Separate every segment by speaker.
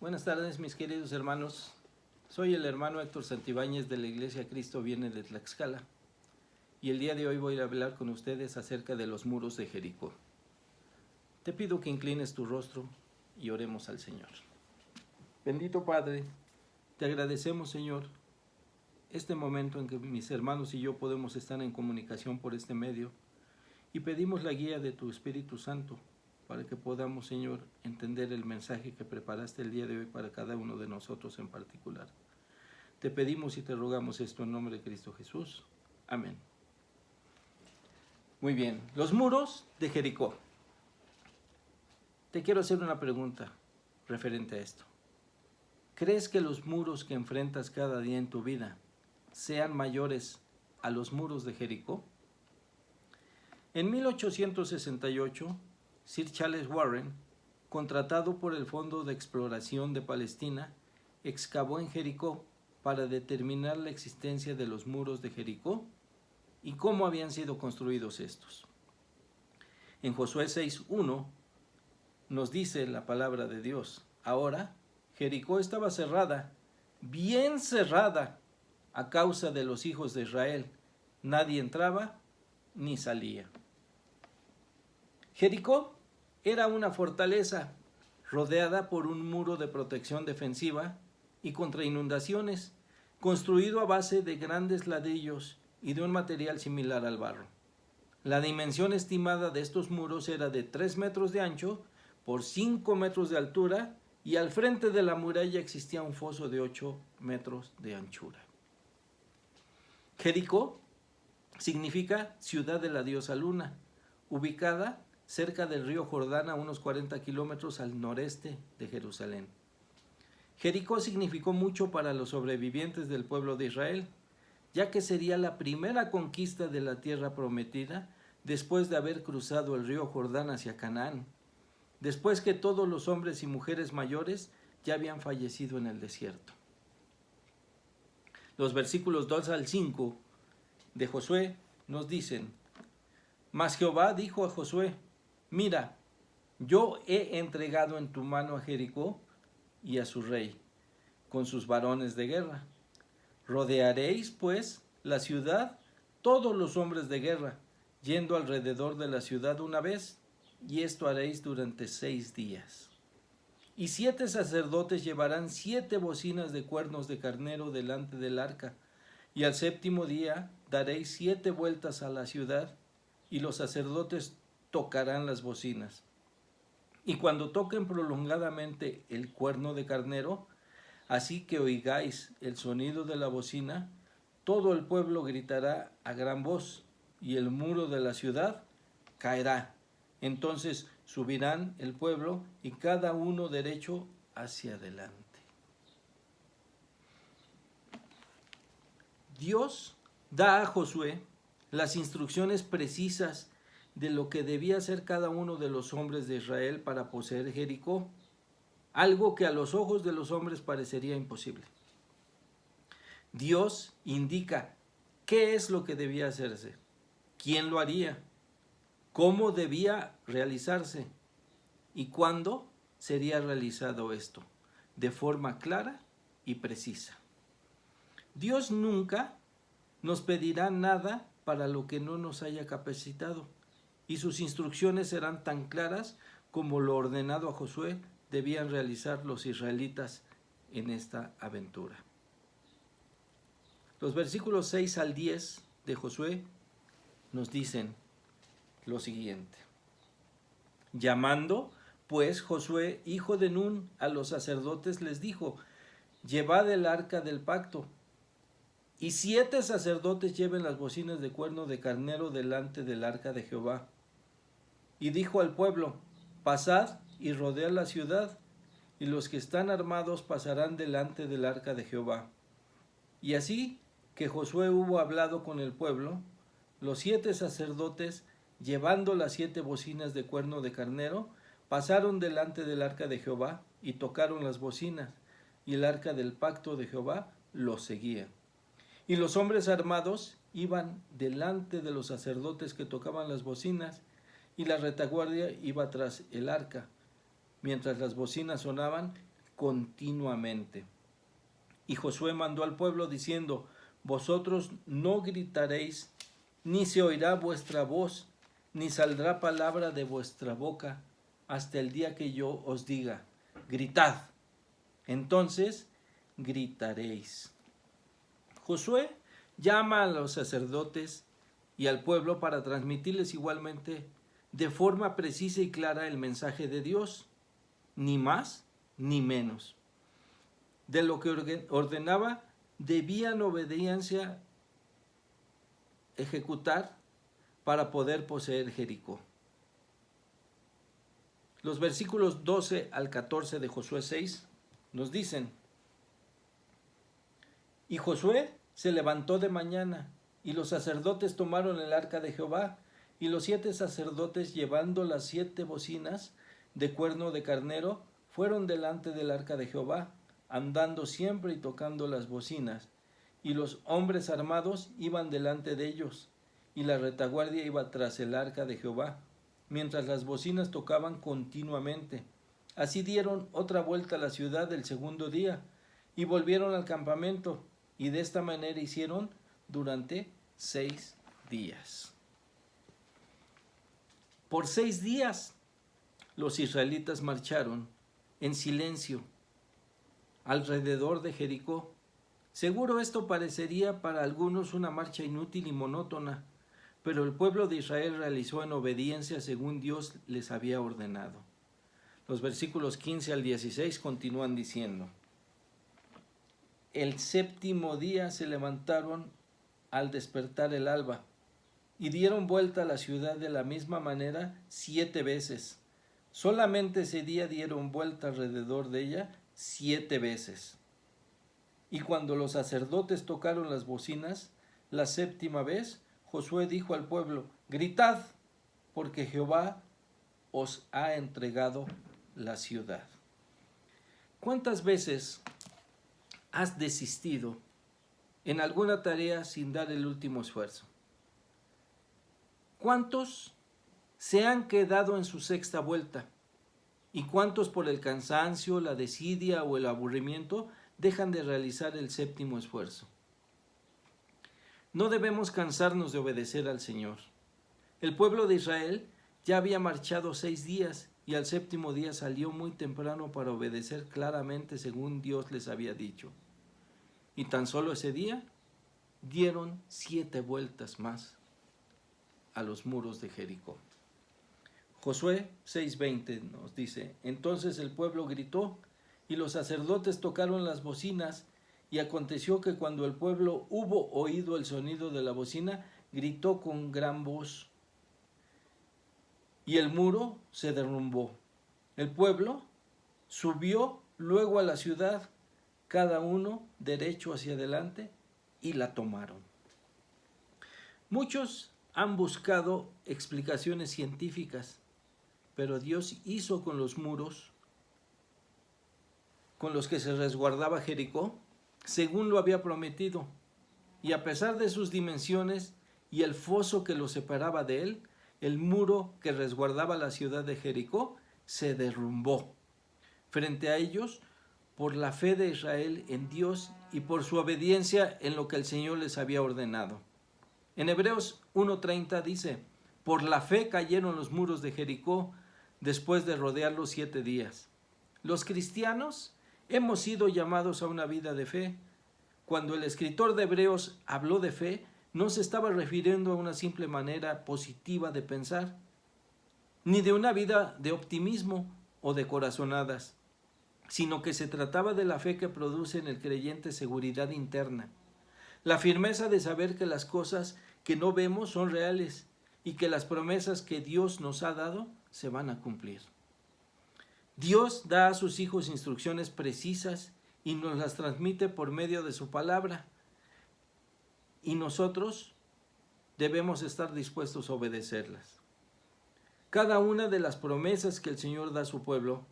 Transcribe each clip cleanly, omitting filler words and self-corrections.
Speaker 1: Buenas tardes, mis queridos hermanos. Soy el hermano Héctor Santibáñez de la Iglesia Cristo Viene de Tlaxcala y el día de hoy voy a hablar con ustedes acerca de los muros de Jericó. Te pido que inclines tu rostro y oremos al Señor. Bendito Padre, te agradecemos, Señor, este momento en que mis hermanos y yo podemos estar en comunicación por este medio y pedimos la guía de tu Espíritu Santo para que podamos, Señor, entender el mensaje que preparaste el día de hoy para cada uno de nosotros en particular. Te pedimos y te rogamos esto en nombre de Cristo Jesús. Amén. Muy bien, los muros de Jericó. Te quiero hacer una pregunta referente a esto. ¿Crees que los muros que enfrentas cada día en tu vida sean mayores a los muros de Jericó? En 1868, Sir Charles Warren, contratado por el Fondo de Exploración de Palestina, excavó en Jericó para determinar la existencia de los muros de Jericó y cómo habían sido construidos estos. En Josué 6:1 nos dice la palabra de Dios: ahora Jericó estaba cerrada, bien cerrada, a causa de los hijos de Israel. Nadie entraba ni salía. Jericó era una fortaleza rodeada por un muro de protección defensiva y contra inundaciones, construido a base de grandes ladrillos y de un material similar al barro. La dimensión estimada de estos muros era de 3 metros de ancho por 5 metros de altura, y al frente de la muralla existía un foso de 8 metros de anchura. Jericó significa ciudad de la diosa Luna, ubicada cerca del río Jordán a unos 40 kilómetros al noreste de Jerusalén. Jericó significó mucho para los sobrevivientes del pueblo de Israel, ya que sería la primera conquista de la tierra prometida después de haber cruzado el río Jordán hacia Canaán, después que todos los hombres y mujeres mayores ya habían fallecido en el desierto. Los versículos 2 al 5 de Josué nos dicen: Mas Jehová dijo a Josué: mira, yo he entregado en tu mano a Jericó y a su rey, con sus varones de guerra. Rodearéis, pues, la ciudad, todos los hombres de guerra, yendo alrededor de la ciudad una vez, y esto haréis durante 6 días. Y 7 sacerdotes llevarán 7 bocinas de cuernos de carnero delante del arca, y al 7º día daréis 7 vueltas a la ciudad, y los sacerdotes tocarán las bocinas. Y cuando toquen prolongadamente el cuerno de carnero, así que oigáis el sonido de la bocina, todo el pueblo gritará a gran voz, y el muro de la ciudad caerá. Entonces subirán el pueblo, y cada uno derecho hacia adelante. Dios da a Josué las instrucciones precisas de lo que debía hacer cada uno de los hombres de Israel para poseer Jericó, algo que a los ojos de los hombres parecería imposible. Dios indica qué es lo que debía hacerse, quién lo haría, cómo debía realizarse y cuándo sería realizado esto, de forma clara y precisa. Dios nunca nos pedirá nada para lo que no nos haya capacitado, y sus instrucciones serán tan claras como lo ordenado a Josué debían realizar los israelitas en esta aventura. Los versículos 6 al 10 de Josué nos dicen lo siguiente: llamando pues Josué, hijo de Nun, a los sacerdotes, les dijo: llevad el arca del pacto, y 7 sacerdotes lleven las bocinas de cuerno de carnero delante del arca de Jehová. Y dijo al pueblo: pasad y rodead la ciudad, y los que están armados pasarán delante del arca de Jehová. Y así que Josué hubo hablado con el pueblo, los 7 sacerdotes, llevando las 7 bocinas de cuerno de carnero, pasaron delante del arca de Jehová y tocaron las bocinas, y el arca del pacto de Jehová los seguía. Y los hombres armados iban delante de los sacerdotes que tocaban las bocinas, y la retaguardia iba tras el arca. Mientras las bocinas sonaban, continuamente. Y Josué mandó al pueblo diciendo: vosotros no gritaréis, ni se oirá vuestra voz, ni saldrá palabra de vuestra boca, hasta el día que yo os diga: gritad. Entonces gritaréis. Josué llama a los sacerdotes y al pueblo para transmitirles igualmente de forma precisa y clara el mensaje de Dios, ni más ni menos. De lo que ordenaba, debían obediencia ejecutar para poder poseer Jericó. Los versículos 12 al 14 de Josué 6 nos dicen: y Josué se levantó de mañana, y los sacerdotes tomaron el arca de Jehová, y los 7 sacerdotes, llevando las 7 bocinas de cuerno de carnero, fueron delante del arca de Jehová, andando siempre y tocando las bocinas, y los hombres armados iban delante de ellos, y la retaguardia iba tras el arca de Jehová, mientras las bocinas tocaban continuamente. Así dieron otra vuelta a la ciudad el segundo día, y volvieron al campamento, y de esta manera hicieron durante 6 días. Por 6 días los israelitas marcharon en silencio alrededor de Jericó. Seguro esto parecería para algunos una marcha inútil y monótona, pero el pueblo de Israel realizó en obediencia según Dios les había ordenado. Los versículos 15 al 16 continúan diciendo: el 7º día se levantaron al despertar el alba, y dieron vuelta a la ciudad de la misma manera 7 veces. Solamente ese día dieron vuelta alrededor de ella 7 veces. Y cuando los sacerdotes tocaron las bocinas la 7ª vez, Josué dijo al pueblo: gritad, porque Jehová os ha entregado la ciudad. ¿Cuántas veces has desistido en alguna tarea sin dar el último esfuerzo? ¿Cuántos se han quedado en su 6ª vuelta? ¿Y cuántos por el cansancio, la desidia o el aburrimiento dejan de realizar el 7º esfuerzo? No debemos cansarnos de obedecer al Señor. El pueblo de Israel ya había marchado 6 días y al 7º día salió muy temprano para obedecer claramente según Dios les había dicho. Y tan solo ese día dieron 7 vueltas más a los muros de Jericó. Josué 6:20 nos dice: entonces el pueblo gritó y los sacerdotes tocaron las bocinas, y aconteció que cuando el pueblo hubo oído el sonido de la bocina, gritó con gran voz, y el muro se derrumbó. El pueblo subió luego a la ciudad, cada uno derecho hacia adelante, y la tomaron. Muchos han buscado explicaciones científicas, pero Dios hizo con los muros con los que se resguardaba Jericó, según lo había prometido, y a pesar de sus dimensiones y el foso que lo separaba de él, el muro que resguardaba la ciudad de Jericó se derrumbó frente a ellos por la fe de Israel en Dios y por su obediencia en lo que el Señor les había ordenado. En Hebreos 1:30 dice: por la fe cayeron los muros de Jericó después de rodearlos 7 días. Los cristianos hemos sido llamados a una vida de fe. Cuando el escritor de Hebreos habló de fe, no se estaba refiriendo a una simple manera positiva de pensar, ni de una vida de optimismo o de corazonadas, sino que se trataba de la fe que produce en el creyente seguridad interna, la firmeza de saber que las cosas que no vemos son reales y que las promesas que Dios nos ha dado se van a cumplir. Dios da a sus hijos instrucciones precisas y nos las transmite por medio de su palabra, y nosotros debemos estar dispuestos a obedecerlas. Cada una de las promesas que el Señor da a su pueblo,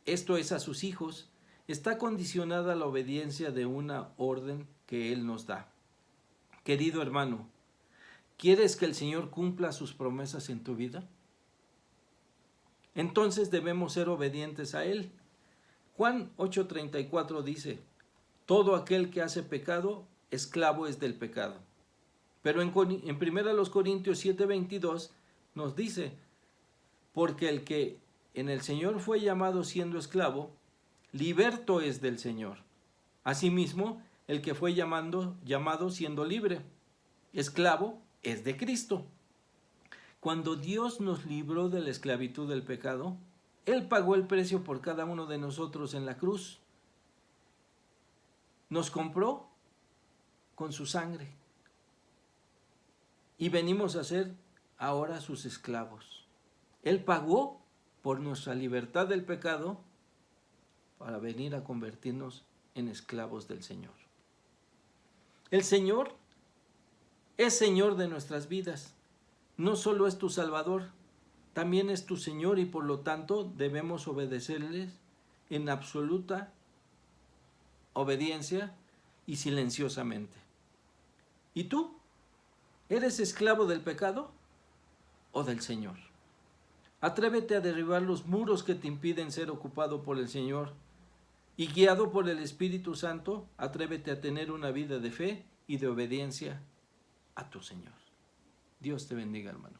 Speaker 1: esto es a sus hijos, está condicionada a la obediencia de una orden que Él nos da. Querido hermano, ¿quieres que el Señor cumpla sus promesas en tu vida? Entonces debemos ser obedientes a Él. Juan 8:34 dice, todo aquel que hace pecado, esclavo es del pecado. Pero en 1 Corintios 7:22 nos dice, porque el que en el Señor fue llamado siendo esclavo, liberto es del Señor. Asimismo, el que fue llamado siendo libre, esclavo es de Cristo. Cuando Dios nos libró de la esclavitud del pecado, Él pagó el precio por cada uno de nosotros en la cruz. Nos compró con su sangre y venimos a ser ahora sus esclavos. Él pagó por nuestra libertad del pecado para venir a convertirnos en esclavos del Señor. El Señor es Señor de nuestras vidas. No solo es tu Salvador, también es tu Señor y por lo tanto debemos obedecerles en absoluta obediencia y silenciosamente. ¿Y tú? ¿Eres esclavo del pecado o del Señor? Atrévete a derribar los muros que te impiden ser ocupado por el Señor y guiado por el Espíritu Santo, atrévete a tener una vida de fe y de obediencia a tu Señor. Dios te bendiga, hermano.